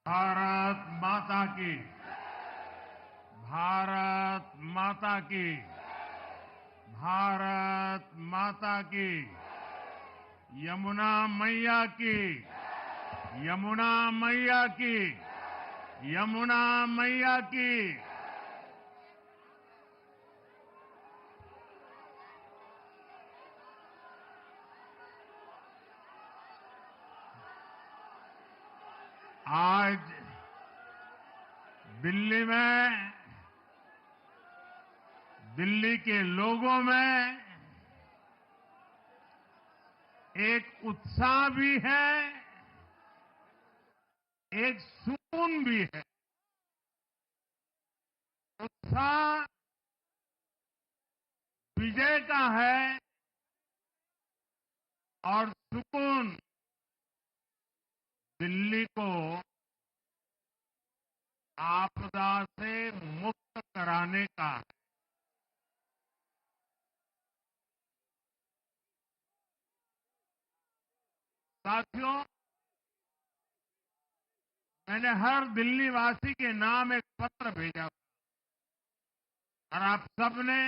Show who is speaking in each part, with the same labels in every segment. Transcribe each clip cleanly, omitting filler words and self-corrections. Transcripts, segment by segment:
Speaker 1: भारत माता की। भारत माता की। भारत माता की। यमुना मैया की। यमुना मैया की। यमुना मैया की। आज दिल्ली में, दिल्ली के लोगों में एक उत्साह भी है, एक सुकून भी है। उत्साह विजय का है और सुकून दिल्ली को आपदा से मुक्त कराने का है। साथियों, मैंने हर दिल्ली वासी के नाम एक पत्र भेजा और आप सबने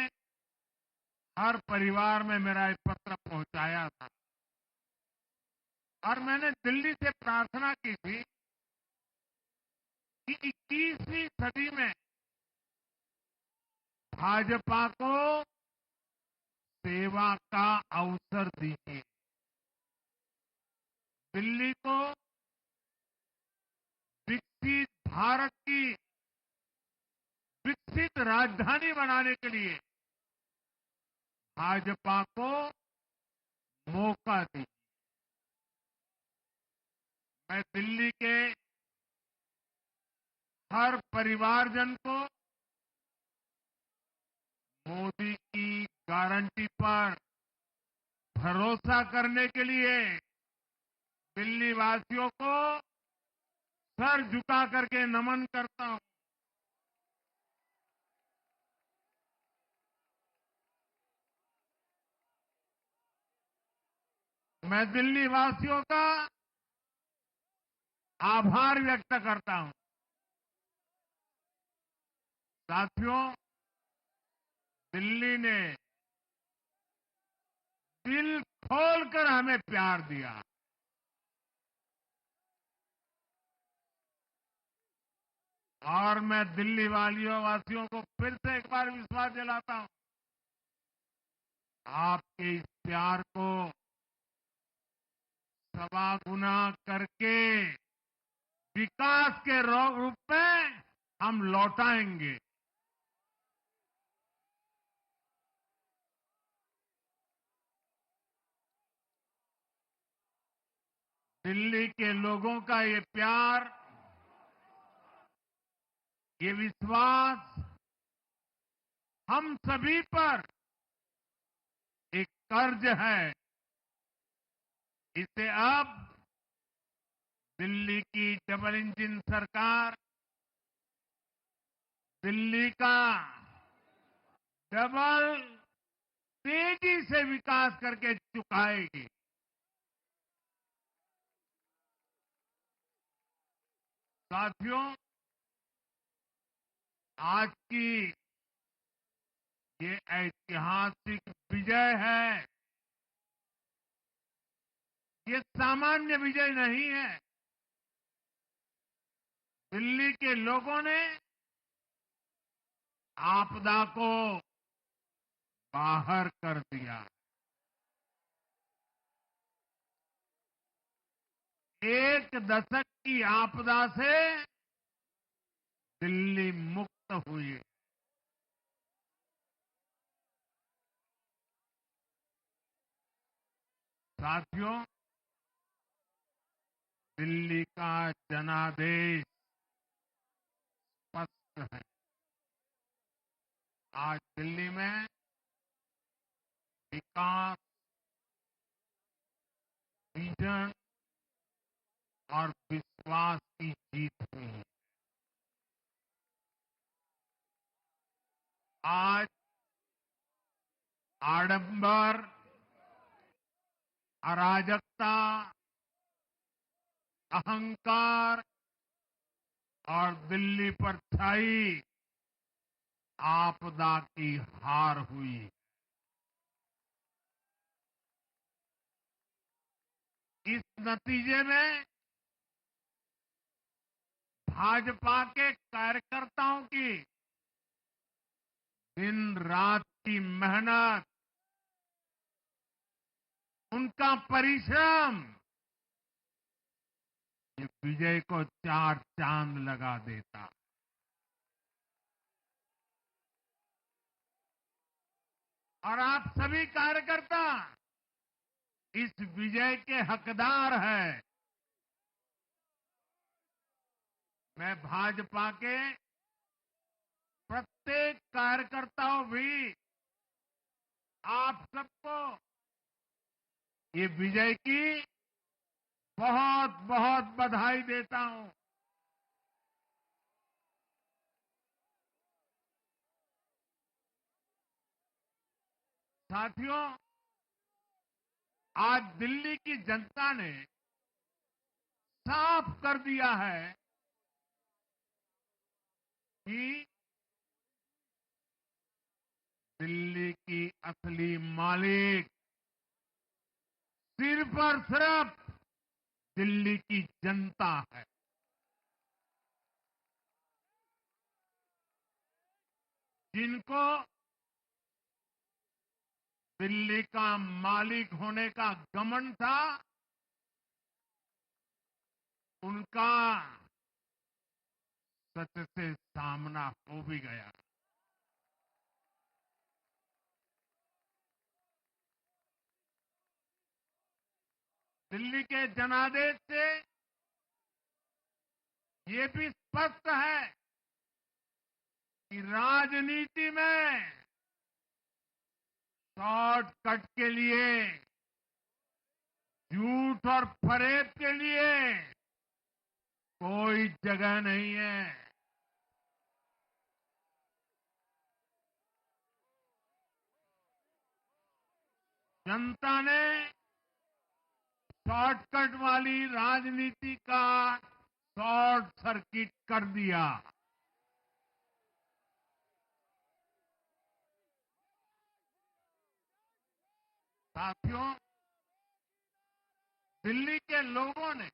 Speaker 1: हर परिवार में मेरा एक पत्र पहुंचाया था और मैंने दिल्ली से प्रार्थना की थी कि 21वीं सदी में भाजपा को सेवा का अवसर दीजिए। दिल्ली को विकसित भारत की विकसित राजधानी बनाने के लिए भाजपा को मौका दीजिए। मैं दिल्ली के हर परिवारजन को मोदी की गारंटी पर भरोसा करने के लिए दिल्ली वासियों को सर झुका करके नमन करता हूं। मैं दिल्ली वासियों का आभार व्यक्त करता हूं। साथियों, दिल्ली ने दिल खोलकर हमें प्यार दिया और मैं दिल्ली वासियों को फिर से एक बार विश्वास दिलाता हूं। आपके इस प्यार को सवा गुना करके विकास के रूप में हम लौटाएंगे। दिल्ली के लोगों का ये प्यार, ये विश्वास हम सभी पर एक कर्ज है। इसे अब दिल्ली की डबल इंजन सरकार, दिल्ली का डबल तेजी से विकास करके चुकाएगी। साथियों, आज की ये ऐतिहासिक विजय है। ये सामान्य विजय नहीं है। दिल्ली के लोगों ने आपदा को बाहर कर दिया। एक दशक की आपदा से दिल्ली मुक्त हुई। साथियों, दिल्ली का जनादेश स्पष्ट है। आज दिल्ली में विकास, विजन और विश्वास की जीत हुई है। आज आडंबर, अराजकता, अहंकार और दिल्ली पर छाई आपदा की हार हुई। इस नतीजे में भाजपा के कार्यकर्ताओं की दिन रात की मेहनत, उनका परिश्रम ये विजय को चार चांद लगा देता। और आप सभी कार्यकर्ता इस विजय के हकदार हैं। मैं भाजपा के प्रत्येक कार्यकर्ताओं भी आप सबको ये विजय की बहुत बहुत बधाई देता हूं। साथियों, आज दिल्ली की जनता ने साफ कर दिया है कि दिल्ली की असली मालिक सिर्फ और सिर्फ दिल्ली की जनता है। जिनको दिल्ली का मालिक होने का घमंड था, उनका सच से सामना हो भी गया। दिल्ली के जनादेश से ये भी स्पष्ट है कि राजनीति में शॉर्टकट के लिए, झूठ और फरेब के लिए कोई जगह नहीं है। जनता ने शॉर्टकट वाली राजनीति का शॉर्ट सर्किट कर दिया। साथियों, दिल्ली के लोगों ने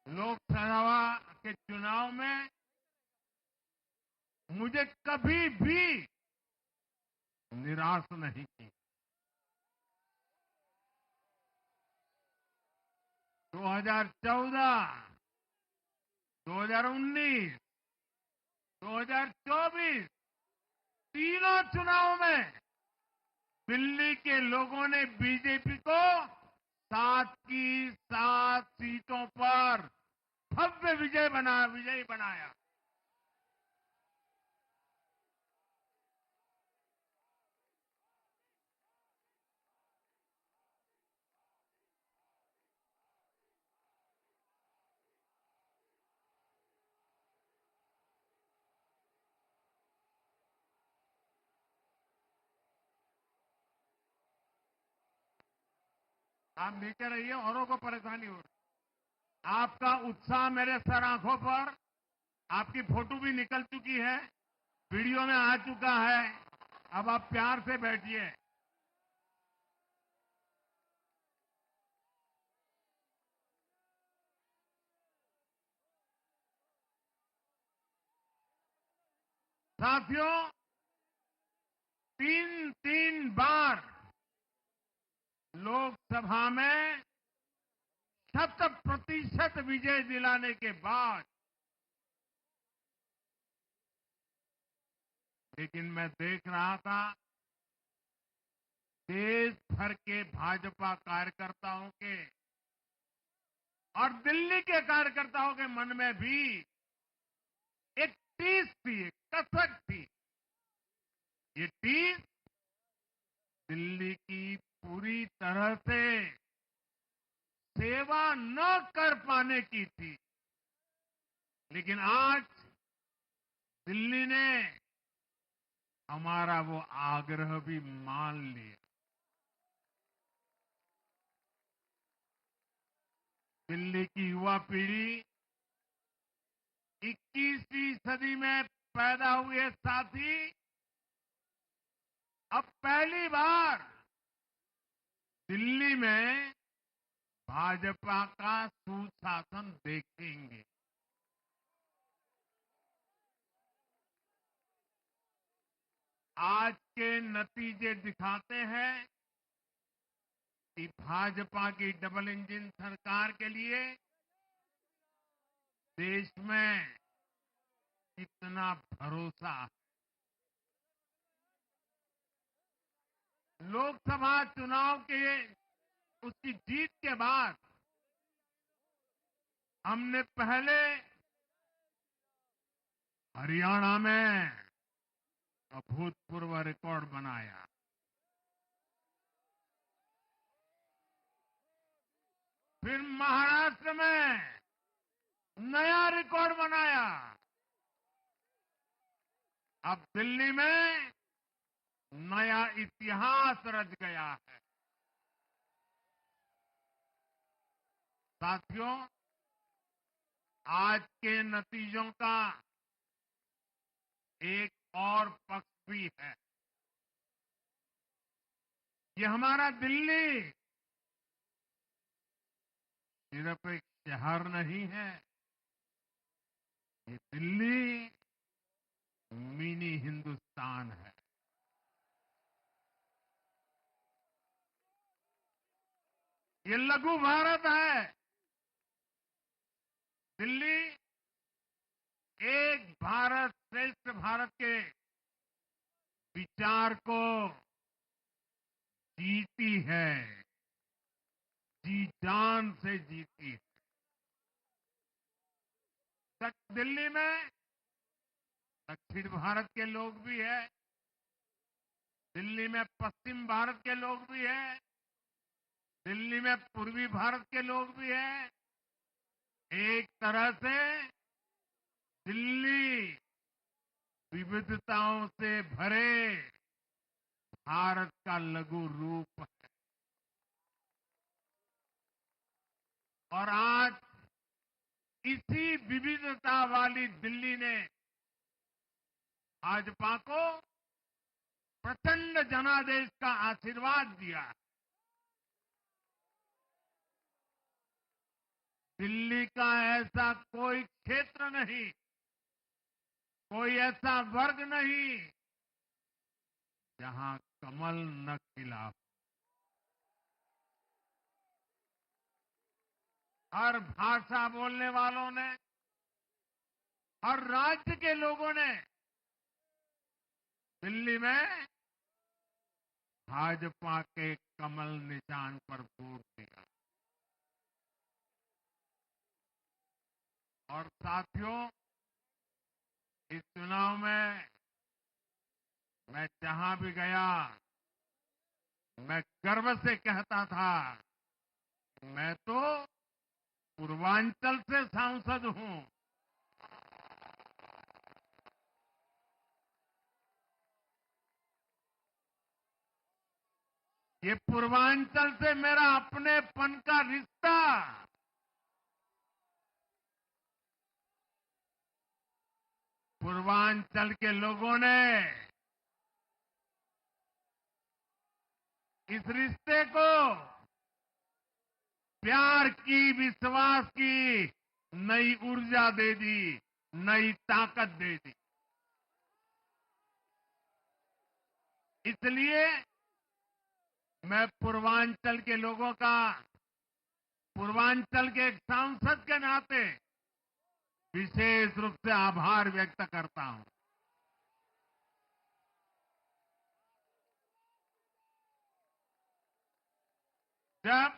Speaker 1: लोकसभा के चुनाव में मुझे कभी भी निराश नहीं की। 2014, 2019, 2024 तीनों चुनाव में दिल्ली के लोगों ने बीजेपी को 7 की 7 सीटों पर भव्य विजयी बनाया। आप नीचे रहिए, औरों को परेशानी हो रही। आपका उत्साह मेरे सर आंखों पर, आपकी फोटो भी निकल चुकी है, वीडियो में आ चुका है। अब आप प्यार से बैठिए। साथियों, 3 बार लोकसभा में 100% विजय दिलाने के बाद, लेकिन मैं देख रहा था देश भर के भाजपा कार्यकर्ताओं के और दिल्ली के कार्यकर्ताओं के मन में भी एक टीस थी, एक कसक थी। ये टीस दिल्ली की पूरी तरह से सेवा न कर पाने की थी। लेकिन आज दिल्ली ने हमारा वो आग्रह भी मान लिया। दिल्ली की युवा पीढ़ी 21वीं सदी में पैदा हुए साथी अब पहली बार दिल्ली में भाजपा का सुशासन देखेंगे। आज के नतीजे दिखाते हैं कि भाजपा की डबल इंजन सरकार के लिए देश में कितना भरोसा है। लोकसभा चुनाव के उसकी जीत के बाद हमने पहले हरियाणा में अभूतपूर्व रिकॉर्ड बनाया, फिर महाराष्ट्र में नया रिकॉर्ड बनाया, अब दिल्ली में नया इतिहास रच गया है। साथियों, आज के नतीजों का एक और पक्ष भी है। ये हमारा दिल्ली सिर्फ एक शहर नहीं है, ये दिल्ली मिनी हिंदुस्तान है। ये लघु भारत है। दिल्ली एक भारत श्रेष्ठ भारत के विचार को जीती है, जी जान से जीती है। दिल्ली में दक्षिण भारत के लोग भी हैं, दिल्ली में पश्चिम भारत के लोग भी हैं, दिल्ली में पूर्वी भारत के लोग भी हैं। एक तरह से दिल्ली विविधताओं से भरे भारत का लघु रूप है। और आज इसी विविधता वाली दिल्ली ने भाजपा को प्रचंड जनादेश का आशीर्वाद दिया है। दिल्ली का ऐसा कोई क्षेत्र नहीं, कोई ऐसा वर्ग नहीं जहां कमल न खिला हो। हर भाषा बोलने वालों ने, हर राज्य के लोगों ने दिल्ली में भाजपा के कमल निशान पर वोट दिया। और साथियों, इस चुनाव में मैं जहां भी गया, मैं गर्व से कहता था, मैं तो पूर्वांचल से सांसद हूं। ये पूर्वांचल से मेरा अपनेपन का रिश्ता, पूर्वांचल के लोगों ने इस रिश्ते को प्यार की, विश्वास की नई ऊर्जा दे दी, नई ताकत दे दी। इसलिए मैं पूर्वांचल के लोगों का, पूर्वांचल के एक सांसद के नाते विशेष रूप से आभार व्यक्त करता हूं। जब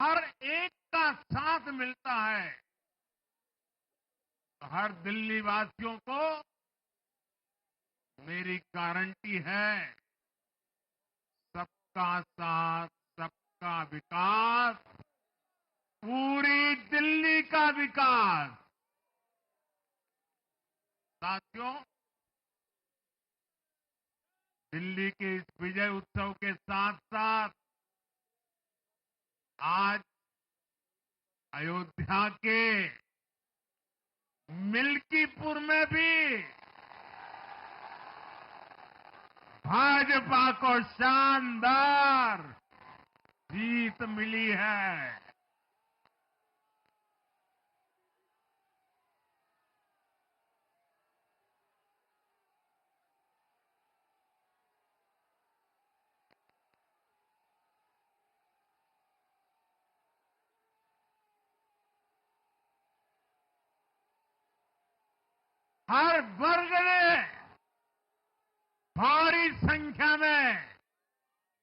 Speaker 1: हर एक का साथ मिलता है तो हर दिल्ली वासियों को मेरी गारंटी है, सबका साथ, सबका विकास, पूरी दिल्ली का विकास। साथियों, दिल्ली के इस विजय उत्सव के साथ साथ आज अयोध्या के मिल्कीपुर में भी भाजपा को शानदार जीत मिली है। हर वर्ग ने भारी संख्या में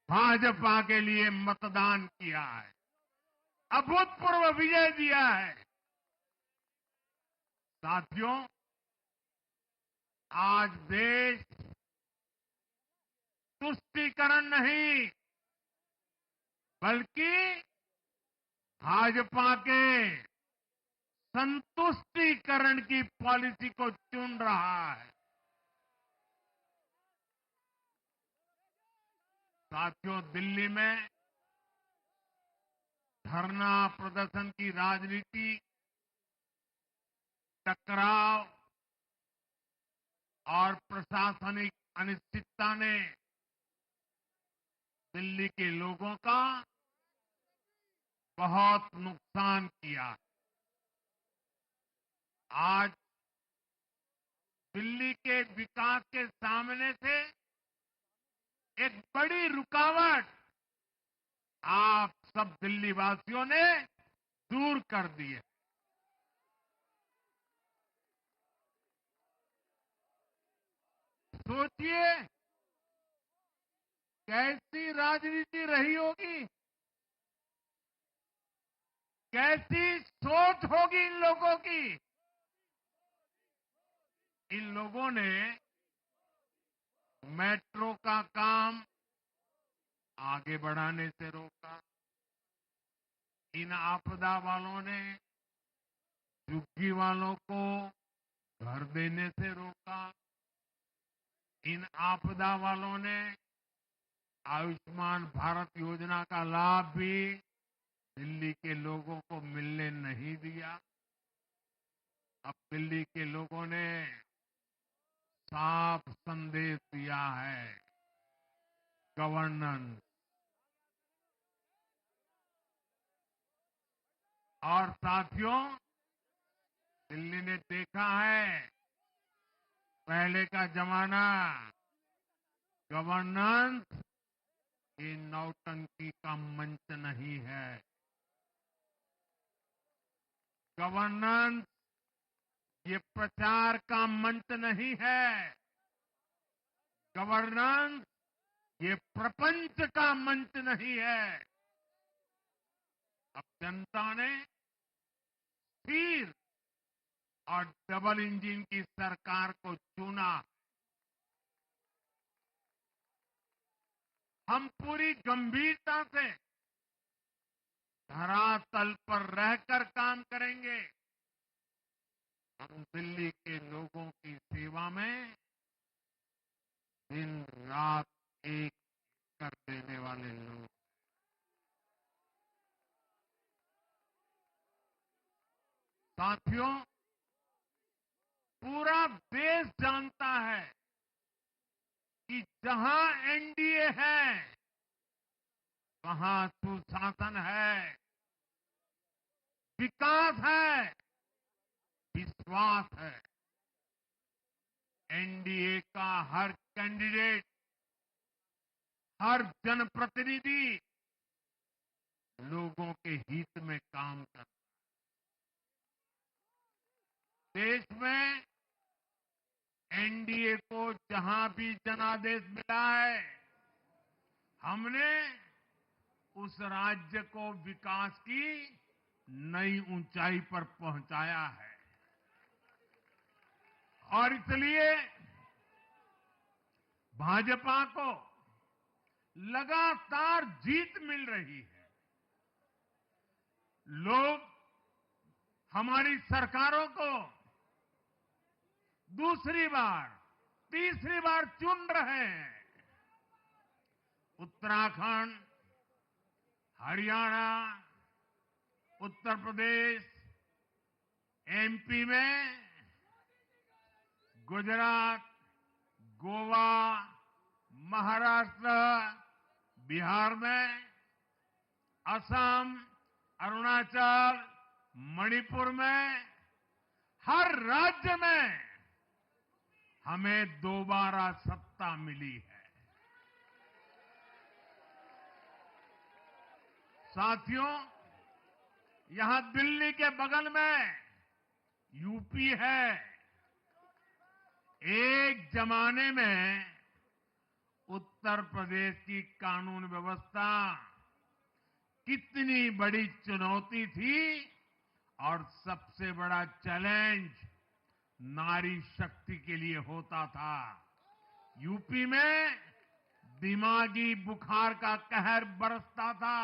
Speaker 1: भाजपा के लिए मतदान किया है, अभूतपूर्व विजय दिया है। साथियों, आज देश तुष्टीकरण नहीं बल्कि भाजपा के संतुष्टीकरण की पॉलिसी को चुन रहा है। साथियों, दिल्ली में धरना प्रदर्शन की राजनीति, टकराव और प्रशासनिक अनिश्चितता ने दिल्ली के लोगों का बहुत नुकसान किया। आज दिल्ली के विकास के सामने से एक बड़ी रुकावट आप सब दिल्ली वासियों ने दूर कर दी है। सोचिए कैसी राजनीति रही होगी, कैसी सोच होगी इन लोगों की। इन लोगों ने मेट्रो का काम आगे बढ़ाने से रोका। इन आपदा वालों ने झुग्गी वालों को घर देने से रोका। इन आपदा वालों ने आयुष्मान भारत योजना का लाभ भी दिल्ली के लोगों को मिलने नहीं दिया। अब दिल्ली के लोगों ने साफ संदेश दिया है, गवर्नेंस। और साथियों, दिल्ली ने देखा है पहले का जमाना, गवर्नेंस ये नौटंकी का मंच नहीं है। गवर्नेंस ये प्रचार का मंच नहीं है। गवर्नेंस ये प्रपंच का मंच नहीं है। अब जनता ने स्थिर और डबल इंजन की सरकार को चुना। हम पूरी गंभीरता से धरातल पर रहकर काम करेंगे। हम दिल्ली के लोगों की सेवा में दिन रात एक कर देने वाले लोग। साथियों, पूरा देश जानता है कि जहां एनडीए है वहां सुशासन है, विकास है, विश्वास है। एनडीए का हर कैंडिडेट, हर जनप्रतिनिधि लोगों के हित में काम करता है। देश में एनडीए को जहां भी जनादेश मिला है, हमने उस राज्य को विकास की नई ऊंचाई पर पहुंचाया है। और इसलिए भाजपा को लगातार जीत मिल रही है। लोग हमारी सरकारों को दूसरी बार, तीसरी बार चुन रहे हैं। उत्तराखंड, हरियाणा, उत्तर प्रदेश, एमपी में गुजरात, गोवा, महाराष्ट्र, बिहार में, असम, अरुणाचल, मणिपुर में, हर राज्य में हमें दोबारा सत्ता मिली है। साथियों, यहां दिल्ली के बगल में यूपी है। एक जमाने में उत्तर प्रदेश की कानून व्यवस्था कितनी बड़ी चुनौती थी और सबसे बड़ा चैलेंज नारी शक्ति के लिए होता था। यूपी में दिमागी बुखार का कहर बरसता था,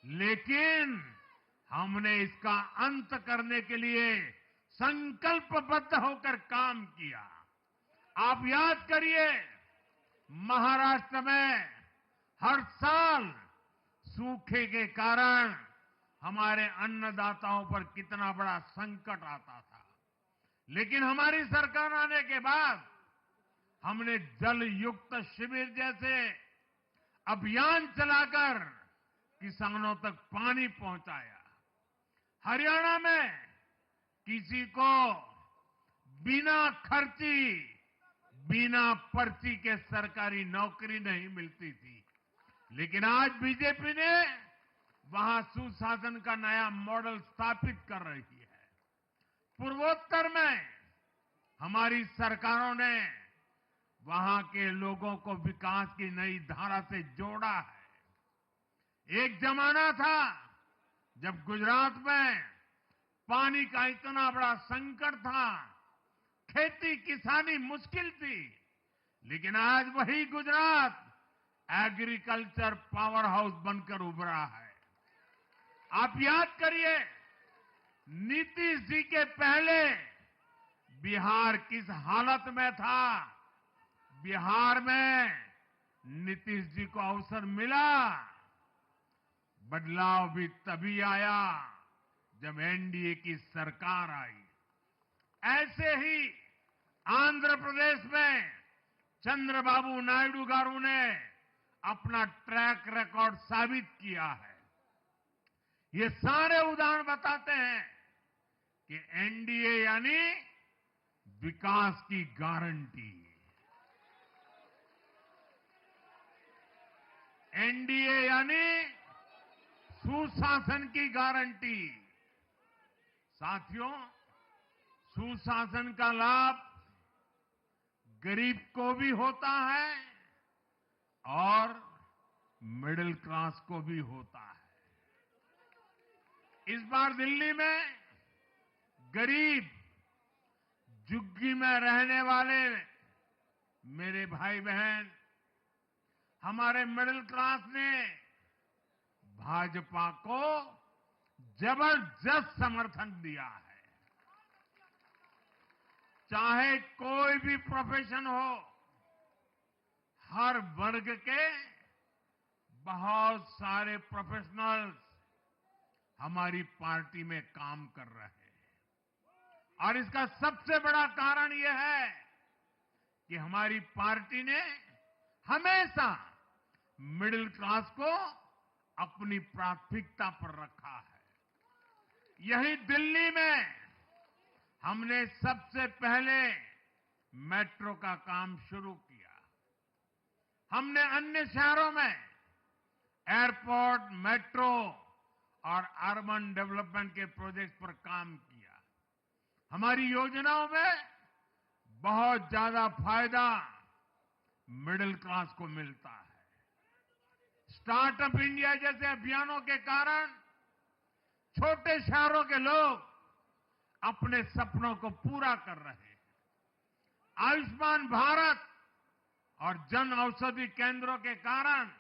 Speaker 1: लेकिन हमने इसका अंत करने के लिए संकल्पबद्ध होकर काम किया। आप याद करिए, महाराष्ट्र में हर साल सूखे के कारण हमारे अन्नदाताओं पर कितना बड़ा संकट आता था, लेकिन हमारी सरकार आने के बाद हमने जल युक्त शिविर जैसे अभियान चलाकर किसानों तक पानी पहुंचाया। हरियाणा में किसी को बिना खर्ची, बिना पर्ची के सरकारी नौकरी नहीं मिलती थी, लेकिन आज बीजेपी ने वहां सुशासन का नया मॉडल स्थापित कर रही है। पूर्वोत्तर में हमारी सरकारों ने वहां के लोगों को विकास की नई धारा से जोड़ा है। एक जमाना था जब गुजरात में पानी का इतना बड़ा संकट था, खेती किसानी मुश्किल थी, लेकिन आज वही गुजरात एग्रीकल्चर पावर हाउस बनकर उभरा है। आप याद करिए, नीतीश जी के पहले बिहार किस हालत में था। बिहार में नीतीश जी को अवसर मिला। बदलाव भी तभी आया जब एनडीए की सरकार आई। ऐसे ही आंध्र प्रदेश में चंद्रबाबू नायडू गारू ने अपना ट्रैक रिकॉर्ड साबित किया है। ये सारे उदाहरण बताते हैं कि एनडीए यानी विकास की गारंटी। एनडीए यानी सुशासन की गारंटी। साथियों, सुशासन का लाभ गरीब को भी होता है और मिडिल क्लास को भी होता है। इस बार दिल्ली में गरीब, झुग्गी में रहने वाले मेरे भाई बहन, हमारे मिडिल क्लास ने भाजपा को जबरदस्त समर्थन दिया है। चाहे कोई भी प्रोफेशन हो, हर वर्ग के बहुत सारे प्रोफेशनल्स हमारी पार्टी में काम कर रहे हैं। और इसका सबसे बड़ा कारण यह है कि हमारी पार्टी ने हमेशा मिडिल क्लास को अपनी प्राथमिकता पर रखा है। यही दिल्ली में हमने सबसे पहले मेट्रो का काम शुरू किया। हमने अन्य शहरों में एयरपोर्ट, मेट्रो और अर्बन डेवलपमेंट के प्रोजेक्ट पर काम किया। हमारी योजनाओं में बहुत ज्यादा फायदा मिडिल क्लास को मिलता है। स्टार्टअप इंडिया जैसे अभियानों के कारण छोटे शहरों के लोग अपने सपनों को पूरा कर रहे हैं। आयुष्मान भारत और जन औषधि केंद्रों के कारण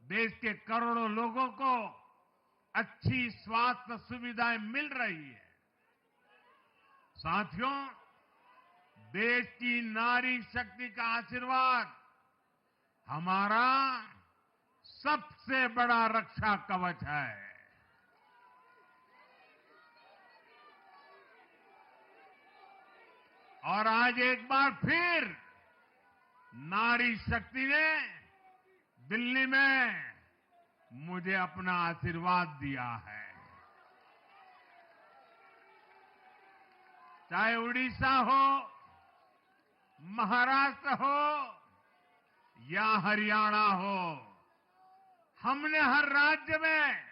Speaker 1: देश के करोड़ों लोगों को अच्छी स्वास्थ्य सुविधाएं मिल रही है। साथियों, देश की नारी शक्ति का आशीर्वाद हमारा सबसे बड़ा रक्षा कवच है। और आज एक बार फिर नारी शक्ति ने दिल्ली में मुझे अपना आशीर्वाद दिया है। चाहे उड़ीसा हो, महाराष्ट्र हो या हरियाणा हो, हमने हर राज्य में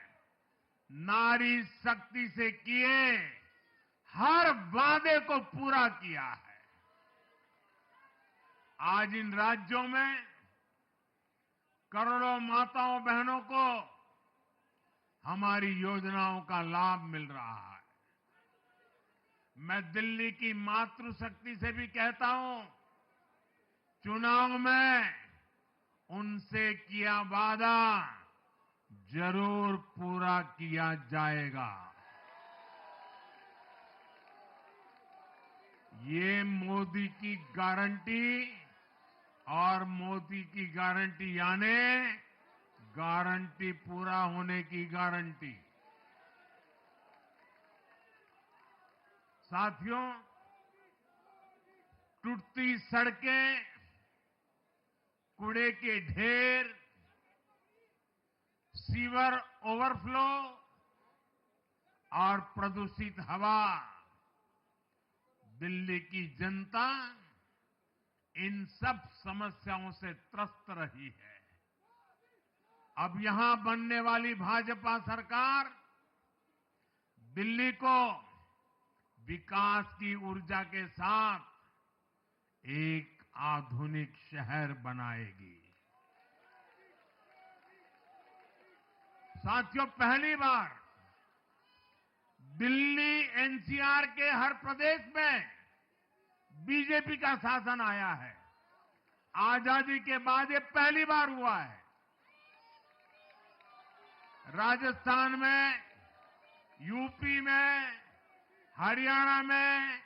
Speaker 1: नारी शक्ति से किए हर वादे को पूरा किया है। आज इन राज्यों में करोड़ों माताओं बहनों को हमारी योजनाओं का लाभ मिल रहा है। मैं दिल्ली की मातृशक्ति से भी कहता हूं, चुनाव में उनसे किया वादा जरूर पूरा किया जाएगा। ये मोदी की गारंटी और मोदी की गारंटी यानी गारंटी पूरा होने की गारंटी। साथियों, टूटती सड़कें, कूड़े के ढेर, सीवर ओवरफ्लो और प्रदूषित हवा, दिल्ली की जनता इन सब समस्याओं से त्रस्त रही है। अब यहां बनने वाली भाजपा सरकार दिल्ली को विकास की ऊर्जा के साथ एक आधुनिक शहर बनाएगी। साथियों, पहली बार दिल्ली एनसीआर के हर प्रदेश में बीजेपी का शासन आया है। आजादी के बाद ये पहली बार हुआ है। राजस्थान में, यूपी में, हरियाणा में,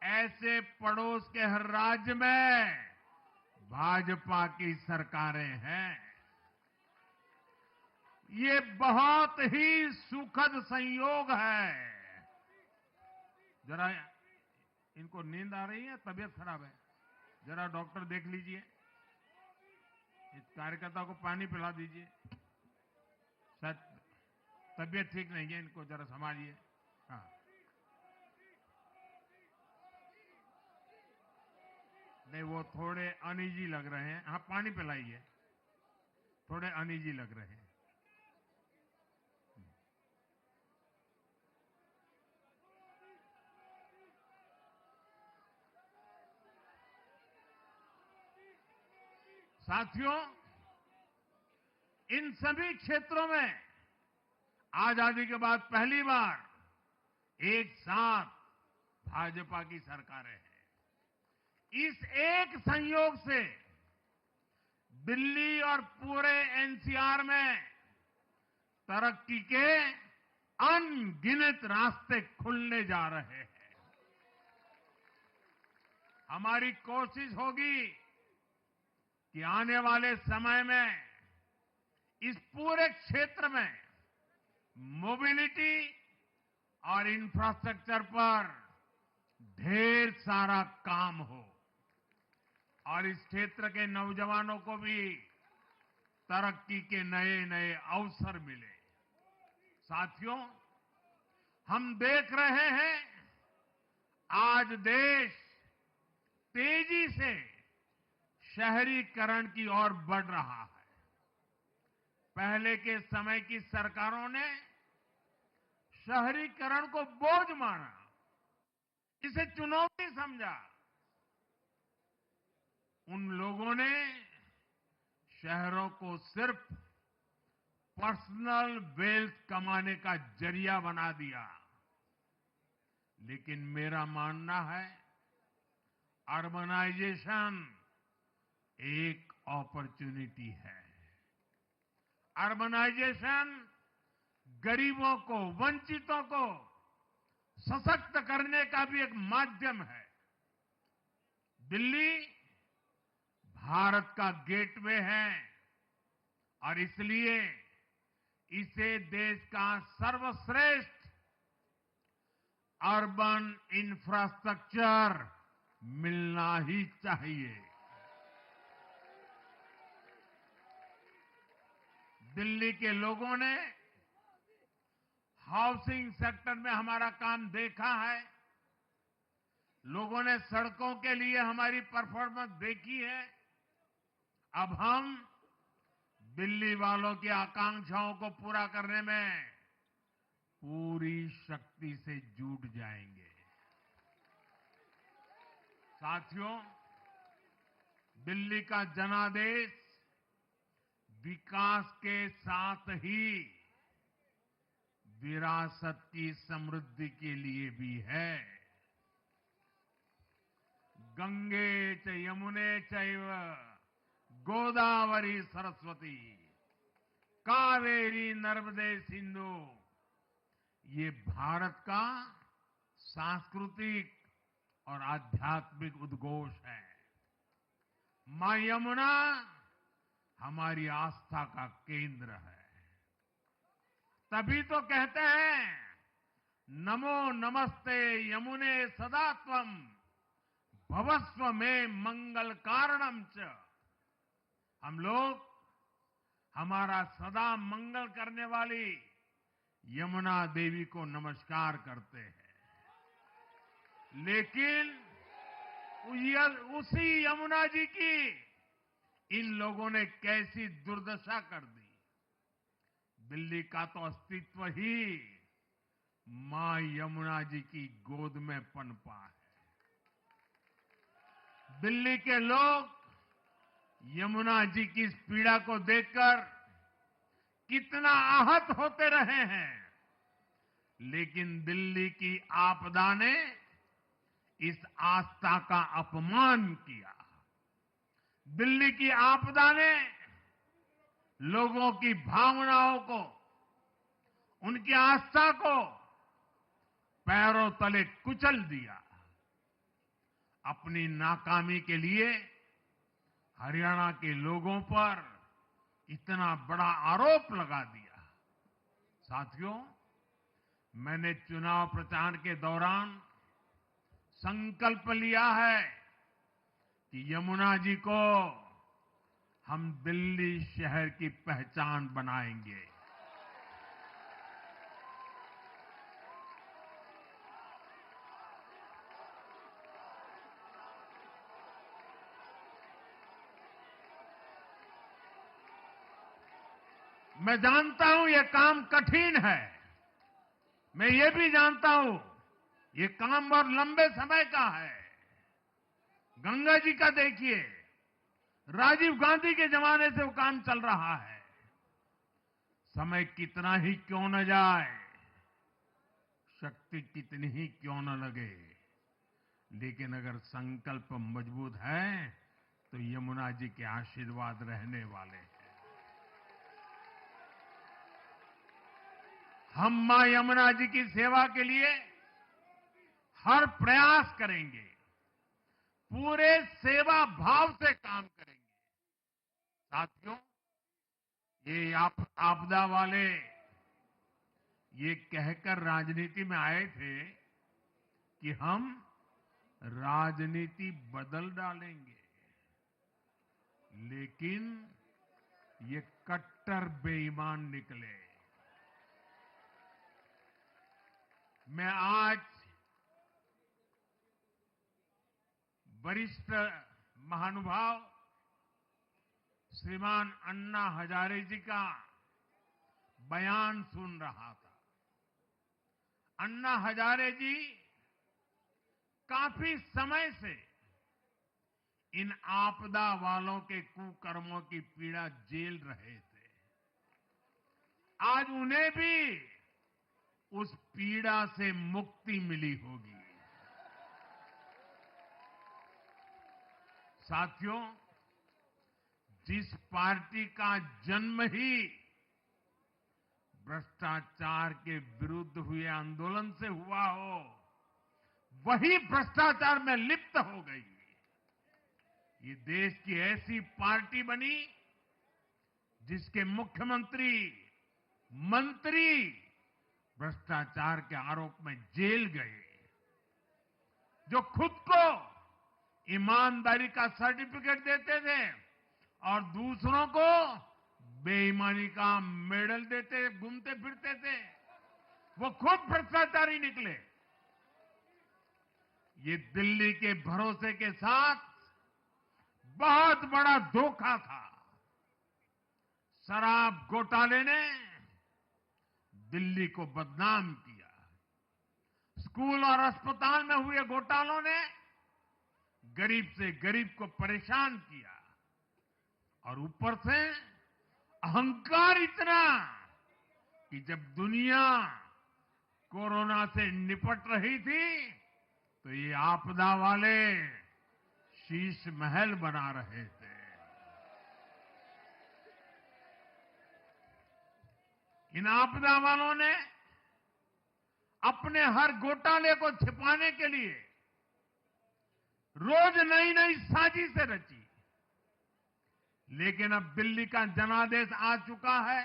Speaker 1: ऐसे पड़ोस के हर राज्य में भाजपा की सरकारें हैं। ये बहुत ही सुखद संयोग है। जरा इनको नींद आ रही है, तबीयत खराब है, जरा डॉक्टर देख लीजिए। इस कार्यकर्ता को पानी पिला दीजिए, शायद तबीयत ठीक नहीं है, इनको जरा संभालिए। हाँ, नहीं वो थोड़े अनईजी लग रहे हैं। हाँ, पानी पिलाइए, थोड़े अनईजी लग रहे हैं। साथियों, इन सभी क्षेत्रों में आजादी के बाद पहली बार एक साथ भाजपा की सरकारें हैं। इस एक संयोग से दिल्ली और पूरे एनसीआर में तरक्की के अनगिनत रास्ते खुलने जा रहे हैं। हमारी कोशिश होगी कि आने वाले समय में इस पूरे क्षेत्र में मोबिलिटी और इंफ्रास्ट्रक्चर पर ढेर सारा काम हो और इस क्षेत्र के नौजवानों को भी तरक्की के नए नए अवसर मिले। साथियों, हम देख रहे हैं आज देश तेजी से शहरीकरण की ओर बढ़ रहा है। पहले के समय की सरकारों ने शहरीकरण को बोझ माना, इसे चुनौती समझा। उन लोगों ने शहरों को सिर्फ पर्सनल वेल्थ कमाने का जरिया बना दिया। लेकिन मेरा मानना है, अर्बनाइजेशन एक अपॉर्चुनिटी है। अर्बनाइजेशन गरीबों को, वंचितों को सशक्त करने का भी एक माध्यम है। दिल्ली भारत का गेटवे है और इसलिए इसे देश का सर्वश्रेष्ठ अर्बन इंफ्रास्ट्रक्चर मिलना ही चाहिए। दिल्ली के लोगों ने हाउसिंग सेक्टर में हमारा काम देखा है। लोगों ने सड़कों के लिए हमारी परफॉर्मेंस देखी है। अब हम दिल्ली वालों की आकांक्षाओं को पूरा करने में पूरी शक्ति से जुट जाएंगे। साथियों, दिल्ली का जनादेश विकास के साथ ही विरासत की समृद्धि के लिए भी है। गंगे च यमुने चैव गोदावरी सरस्वती कावेरी नर्मदे सिंधु, ये भारत का सांस्कृतिक और आध्यात्मिक उद्घोष है। मां यमुना हमारी आस्था का केंद्र है। तभी तो कहते हैं, नमो नमस्ते यमुने सदा त्वम भवस्व में मंगल कारणम च। हम लोग हमारा सदा मंगल करने वाली यमुना देवी को नमस्कार करते हैं। लेकिन उसी यमुना जी की इन लोगों ने कैसी दुर्दशा कर दी। दिल्ली का तो अस्तित्व ही मां यमुना जी की गोद में पनपा है। दिल्ली के लोग यमुना जी की इस पीड़ा को देखकर कितना आहत होते रहे हैं, लेकिन दिल्ली की आपदा ने इस आस्था का अपमान किया। दिल्ली की आपदा ने लोगों की भावनाओं को, उनकी आस्था को पैरों तले कुचल दिया। अपनी नाकामी के लिए हरियाणा के लोगों पर इतना बड़ा आरोप लगा दिया। साथियों, मैंने चुनाव प्रचार के दौरान संकल्प लिया है कि यमुना जी को हम दिल्ली शहर की पहचान बनाएंगे। मैं जानता हूं ये काम कठिन है। मैं ये भी जानता हूं ये काम बहुत लंबे समय का है। गंगा जी का देखिए, राजीव गांधी के जमाने से वो काम चल रहा है। समय कितना ही क्यों न जाए, शक्ति कितनी ही क्यों न लगे, लेकिन अगर संकल्प मजबूत है तो यमुना जी के आशीर्वाद रहने वाले हैं। हम मां यमुना जी की सेवा के लिए हर प्रयास करेंगे, पूरे सेवा भाव से काम करेंगे। साथियों, ये आपदा वाले ये कहकर राजनीति में आए थे कि हम राजनीति बदल डालेंगे, लेकिन ये कट्टर बेईमान निकले। मैं आज वरिष्ठ महानुभाव श्रीमान अन्ना हजारे जी का बयान सुन रहा था। अन्ना हजारे जी काफी समय से इन आपदा वालों के कुकर्मों की पीड़ा झेल रहे थे। आज उन्हें भी उस पीड़ा से मुक्ति मिली होगी। साथियों, जिस पार्टी का जन्म ही भ्रष्टाचार के विरुद्ध हुए आंदोलन से हुआ हो, वही भ्रष्टाचार में लिप्त हो गई। ये देश की ऐसी पार्टी बनी जिसके मुख्यमंत्री, मंत्री भ्रष्टाचार के आरोप में जेल गए, जो खुद को ईमानदारी का सर्टिफिकेट देते थे और दूसरों को बेईमानी का मेडल देते घूमते फिरते थे। वो खुद भ्रष्टाचारी निकले। ये दिल्ली के भरोसे के साथ बहुत बड़ा धोखा था। शराब घोटाले ने दिल्ली को बदनाम किया। स्कूल और अस्पताल में हुए घोटालों ने गरीब से गरीब को परेशान किया और ऊपर से अहंकार इतना कि जब दुनिया कोरोना से निपट रही थी तो ये आपदा वाले शीश महल बना रहे थे। इन आपदा वालों ने अपने हर घोटाले को छिपाने के लिए रोज नई नई साजिशें रची। लेकिन अब दिल्ली का जनादेश आ चुका है।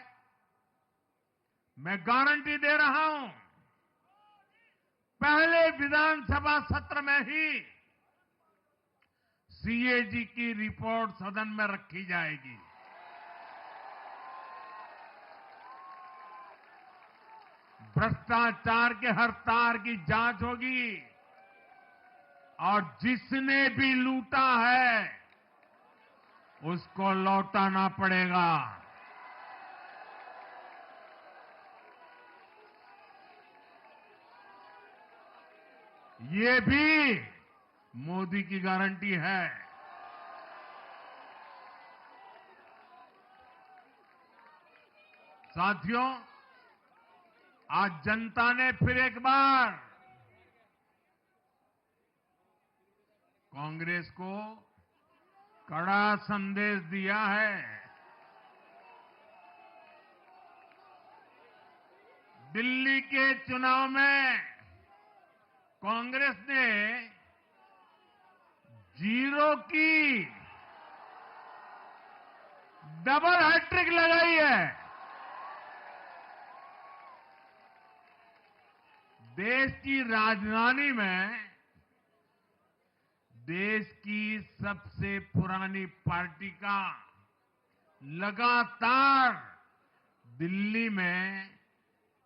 Speaker 1: मैं गारंटी दे रहा हूं, पहले विधानसभा सत्र में ही सीएजी की रिपोर्ट सदन में रखी जाएगी। भ्रष्टाचार के हर तार की जांच होगी और जिसने भी लूटा है उसको लौटाना पड़ेगा। ये भी मोदी की गारंटी है। साथियों, आज जनता ने फिर एक बार कांग्रेस को कड़ा संदेश दिया है। दिल्ली के चुनाव में कांग्रेस ने जीरो की डबल हैट्रिक लगाई है। देश की राजधानी में देश की सबसे पुरानी पार्टी का लगातार दिल्ली में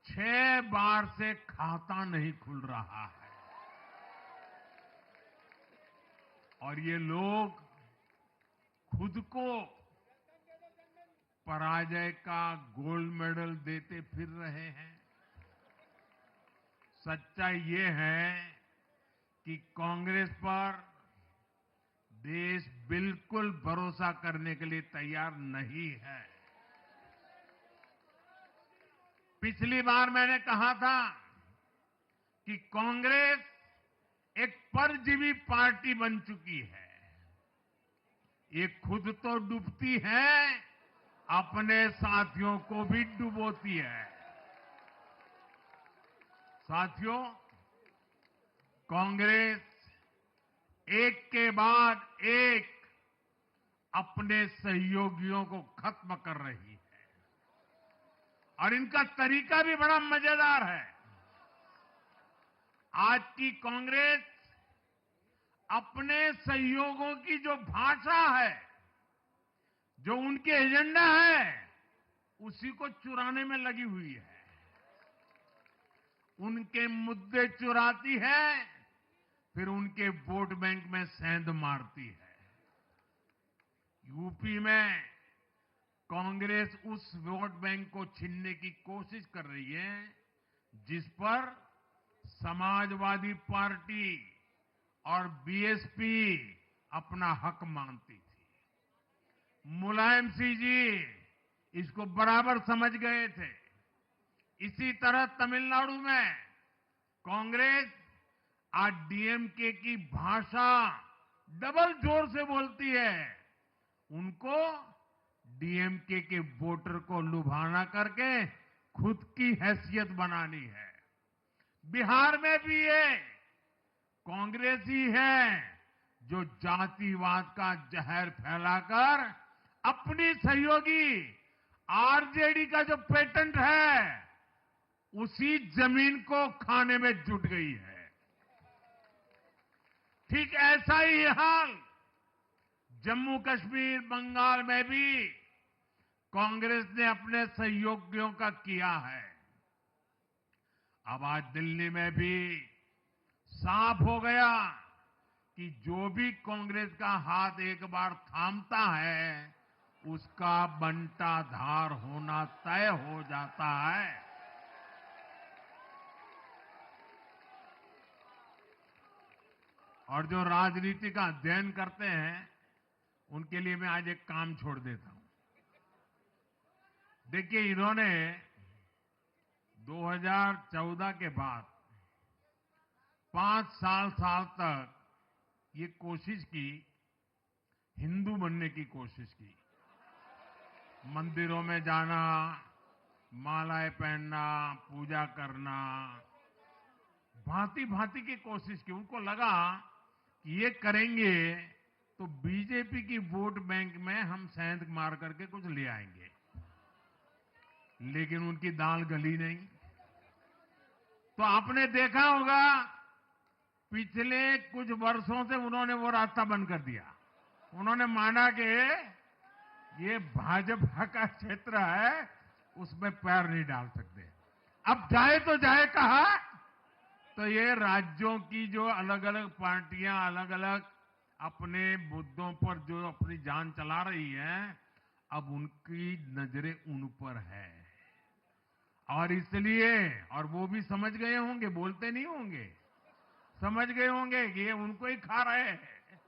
Speaker 1: 6 बार से खाता नहीं खुल रहा है और ये लोग खुद को पराजय का गोल्ड मेडल देते फिर रहे हैं। सच्चाई ये है कि कांग्रेस पर देश बिल्कुल भरोसा करने के लिए तैयार नहीं है। पिछली बार मैंने कहा था कि कांग्रेस एक परजीवी पार्टी बन चुकी है। ये खुद तो डूबती है, अपने साथियों को भी डुबोती है। साथियों, कांग्रेस एक के बाद एक अपने सहयोगियों को खत्म कर रही है और इनका तरीका भी बड़ा मजेदार है। आज की कांग्रेस अपने सहयोगियों की जो भाषा है, जो उनके एजेंडा है, उसी को चुराने में लगी हुई है। उनके मुद्दे चुराती है, फिर उनके वोट बैंक में सेंध मारती है। यूपी में कांग्रेस उस वोट बैंक को छीनने की कोशिश कर रही है जिस पर समाजवादी पार्टी और बीएसपी अपना हक मानती थी। मुलायम सिंह जी इसको बराबर समझ गए थे। इसी तरह तमिलनाडु में कांग्रेस आज डीएमके की भाषा डबल जोर से बोलती है। उनको डीएमके के वोटर को लुभाना करके खुद की हैसियत बनानी है। बिहार में भी ये कांग्रेस ही है जो जातिवाद का जहर फैलाकर अपनी सहयोगी आरजेडी का जो पेटेंट है उसी जमीन को खाने में जुट गई है। ठीक ऐसा ही हाल जम्मू कश्मीर, बंगाल में भी कांग्रेस ने अपने सहयोगियों का किया है। अब आज दिल्ली में भी साफ हो गया कि जो भी कांग्रेस का हाथ एक बार थामता है, उसका बंटाधार होना तय हो जाता है। और जो राजनीति का अध्ययन करते हैं, उनके लिए मैं आज एक काम छोड़ देता हूं। देखिए, इन्होंने 2014 के बाद 5 साल तक ये कोशिश की, हिंदू बनने की कोशिश की। मंदिरों में जाना, मालाएं पहनना, पूजा करना, भांति भांति की कोशिश की। उनको लगा कि ये करेंगे तो बीजेपी की वोट बैंक में हम सेंध मार करके कुछ ले आएंगे, लेकिन उनकी दाल गली नहीं। तो आपने देखा होगा, पिछले कुछ वर्षों से उन्होंने वो रास्ता बंद कर दिया। उन्होंने माना कि ये भाजपा का क्षेत्र है, उसमें पैर नहीं डाल सकते। अब जाए तो जाए कहा, तो ये राज्यों की जो अलग अलग पार्टियां अलग अलग अपने मुद्दों पर जो अपनी जान चला रही हैं, अब उनकी नजरें उन पर है। और इसलिए, और वो भी समझ गए होंगे, बोलते नहीं होंगे, समझ गए होंगे कि ये उनको ही खा रहे हैं।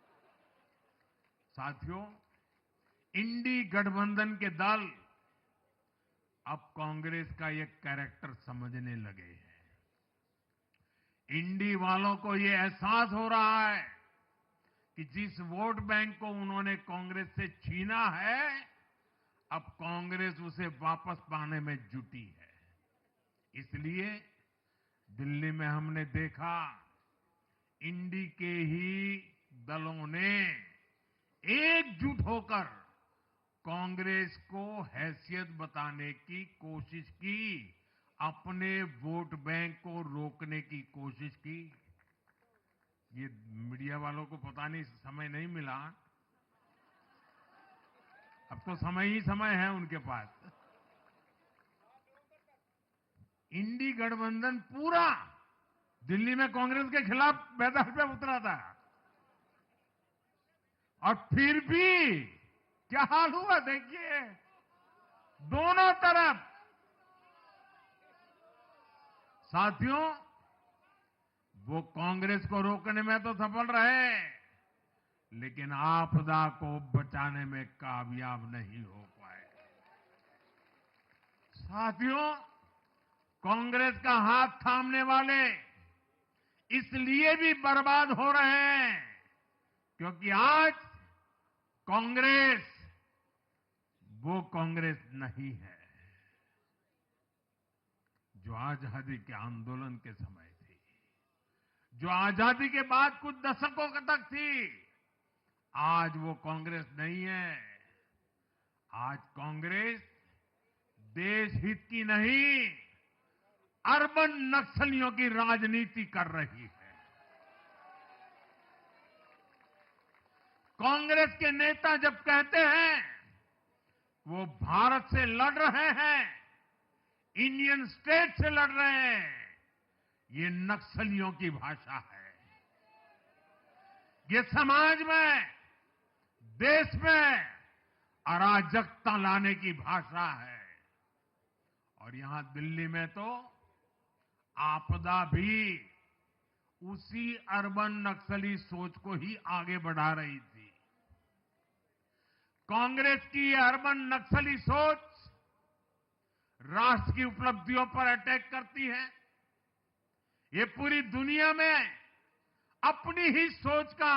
Speaker 1: साथियों, इंडी गठबंधन के दल अब कांग्रेस का ये कैरेक्टर समझने लगे हैं। इंडी वालों को ये एहसास हो रहा है कि जिस वोट बैंक को उन्होंने कांग्रेस से छीना है, अब कांग्रेस उसे वापस पाने में जुटी है। इसलिए दिल्ली में हमने देखा, इंडी के ही दलों ने एकजुट होकर कांग्रेस को हैसियत बताने की कोशिश की, अपने वोट बैंक को रोकने की कोशिश की। ये मीडिया वालों को पता नहीं समय नहीं मिला, अब तो समय ही समय है उनके पास। इंडी गठबंधन पूरा दिल्ली में कांग्रेस के खिलाफ मैदान पे उतरा था, और फिर भी क्या हाल हुआ देखिए, दोनों तरफ। साथियों, वो कांग्रेस को रोकने में तो सफल रहे, लेकिन आपदा को बचाने में कामयाब नहीं हो पाए। साथियों, कांग्रेस का हाथ थामने वाले इसलिए भी बर्बाद हो रहे हैं क्योंकि आज कांग्रेस वो कांग्रेस नहीं है जो आजादी के आंदोलन के समय थी, जो आजादी के बाद कुछ दशकों तक थी। आज वो कांग्रेस नहीं है। आज कांग्रेस देश हित की नहीं, अर्बन नक्सलियों की राजनीति कर रही है। कांग्रेस के नेता जब कहते हैं वो भारत से लड़ रहे हैं, इंडियन स्टेट से लड़ रहे हैं, ये नक्सलियों की भाषा है। ये समाज में, देश में अराजकता लाने की भाषा है। और यहां दिल्ली में तो आपदा भी उसी अर्बन नक्सली सोच को ही आगे बढ़ा रही थी। कांग्रेस की ये अर्बन नक्सली सोच राष्ट्र की उपलब्धियों पर अटैक करती है। ये पूरी दुनिया में अपनी ही सोच का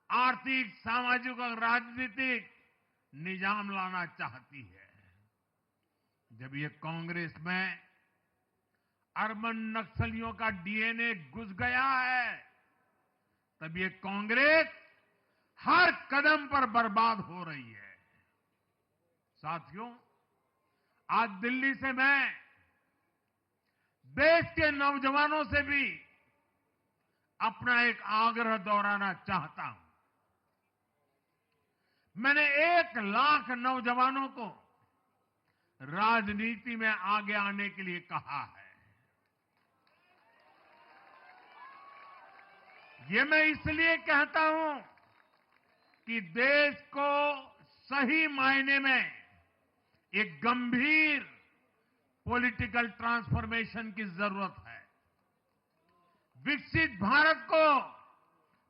Speaker 1: आर्थिक, सामाजिक और राजनीतिक निजाम लाना चाहती है। जब ये कांग्रेस में अर्बन नक्सलियों का डीएनए घुस गया है, तब ये कांग्रेस हर कदम पर बर्बाद हो रही है। साथियों, आज दिल्ली से मैं देश के नौजवानों से भी अपना एक आग्रह दोहराना चाहता हूं। मैंने 1 लाख नौजवानों को राजनीति में आगे आने के लिए कहा है। ये मैं इसलिए कहता हूं कि देश को सही मायने में एक गंभीर पॉलिटिकल ट्रांसफॉर्मेशन की जरूरत है। विकसित भारत को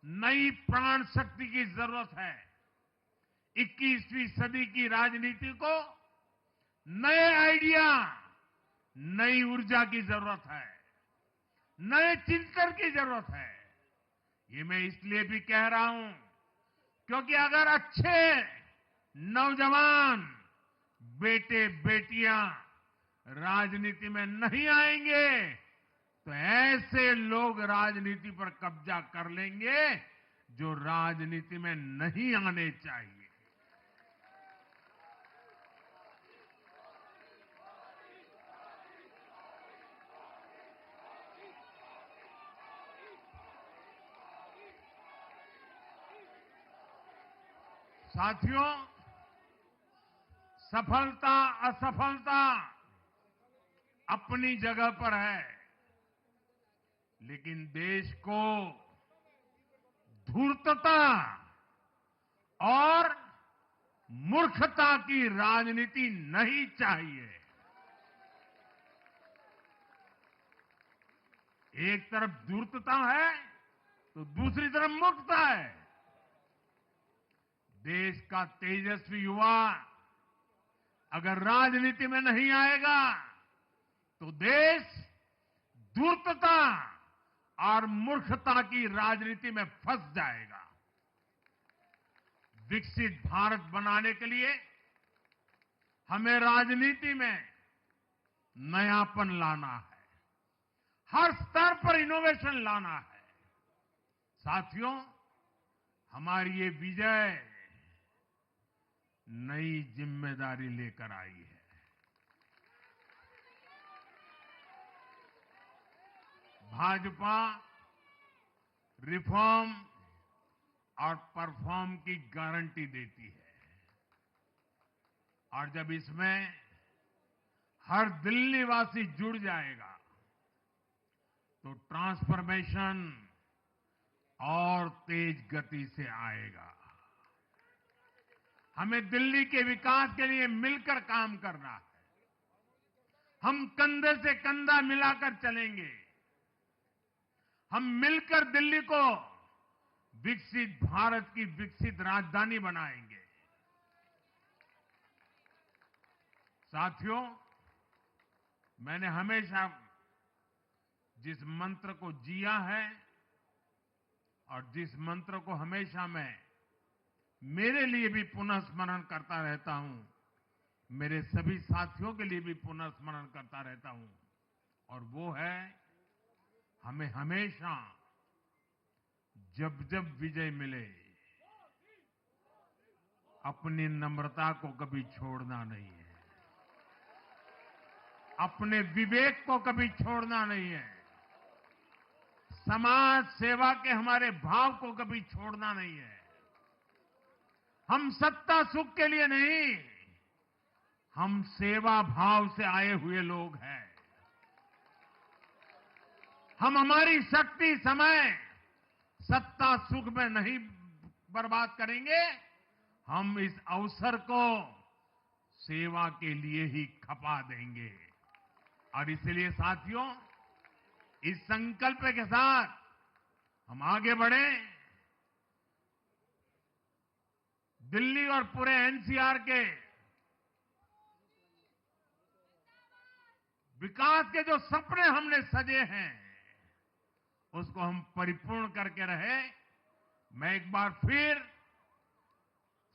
Speaker 1: नई प्राण शक्ति की जरूरत है। 21वीं सदी की राजनीति को नए आइडिया, नई ऊर्जा की जरूरत है, नए चिंतन की जरूरत है। ये मैं इसलिए भी कह रहा हूं क्योंकि अगर अच्छे नौजवान बेटे बेटियां राजनीति में नहीं आएंगे तो ऐसे लोग राजनीति पर कब्जा कर लेंगे जो राजनीति में नहीं आने चाहिए। साथियों, सफलता असफलता अपनी जगह पर है, लेकिन देश को धूर्तता और मूर्खता की राजनीति नहीं चाहिए। एक तरफ धूर्तता है तो दूसरी तरफ मूर्खता है। देश का तेजस्वी युवा अगर राजनीति में नहीं आएगा तो देश धूर्तता और मूर्खता की राजनीति में फंस जाएगा। विकसित भारत बनाने के लिए हमें राजनीति में नयापन लाना है, हर स्तर पर इनोवेशन लाना है। साथियों, हमारी ये विजय नई जिम्मेदारी लेकर आई है। भाजपा रिफॉर्म और परफॉर्म की गारंटी देती है और जब इसमें हर दिल्ली वासी जुड़ जाएगा तो ट्रांसफॉर्मेशन और तेज गति से आएगा। हमें दिल्ली के विकास के लिए मिलकर काम करना है। हम कंधे से कंधा मिलाकर चलेंगे। हम मिलकर दिल्ली को विकसित भारत की विकसित राजधानी बनाएंगे। साथियों, मैंने हमेशा जिस मंत्र को जिया है और जिस मंत्र को हमेशा मैं मेरे लिए भी पुनः स्मरण करता रहता हूं, मेरे सभी साथियों के लिए भी पुनः स्मरण करता रहता हूं, और वो है हमें हमेशा जब जब विजय मिले अपनी नम्रता को कभी छोड़ना नहीं है, अपने विवेक को कभी छोड़ना नहीं है, समाज सेवा के हमारे भाव को कभी छोड़ना नहीं है। हम सत्ता सुख के लिए नहीं, हम सेवा भाव से आए हुए लोग हैं। हम हमारी शक्ति समय सत्ता सुख में नहीं बर्बाद करेंगे, हम इस अवसर को सेवा के लिए ही खपा देंगे। और इसलिए साथियों, इस संकल्प के साथ हम आगे बढ़ें। दिल्ली और पूरे एनसीआर के विकास के जो सपने हमने सजे हैं उसको हम परिपूर्ण करके रहे। मैं एक बार फिर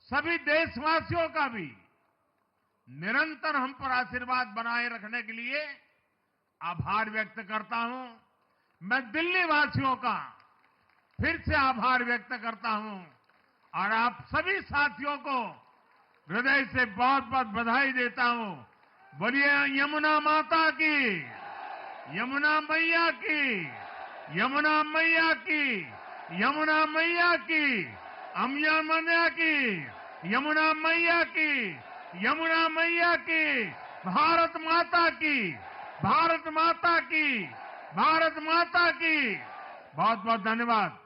Speaker 1: सभी देशवासियों का भी निरंतर हम पर आशीर्वाद बनाए रखने के लिए आभार व्यक्त करता हूं। मैं दिल्ली वासियों का फिर से आभार व्यक्त करता हूं और आप सभी साथियों को हृदय से बहुत बहुत बधाई देता हूं। बोलिए यमुना माता की, यमुना मैया की यमुना मैया की, यमुना मैया की, अम्बिया मैया की, यमुना मैया की, यमुना मैया की, भारत माता की, भारत माता की, भारत माता की। बहुत बहुत धन्यवाद।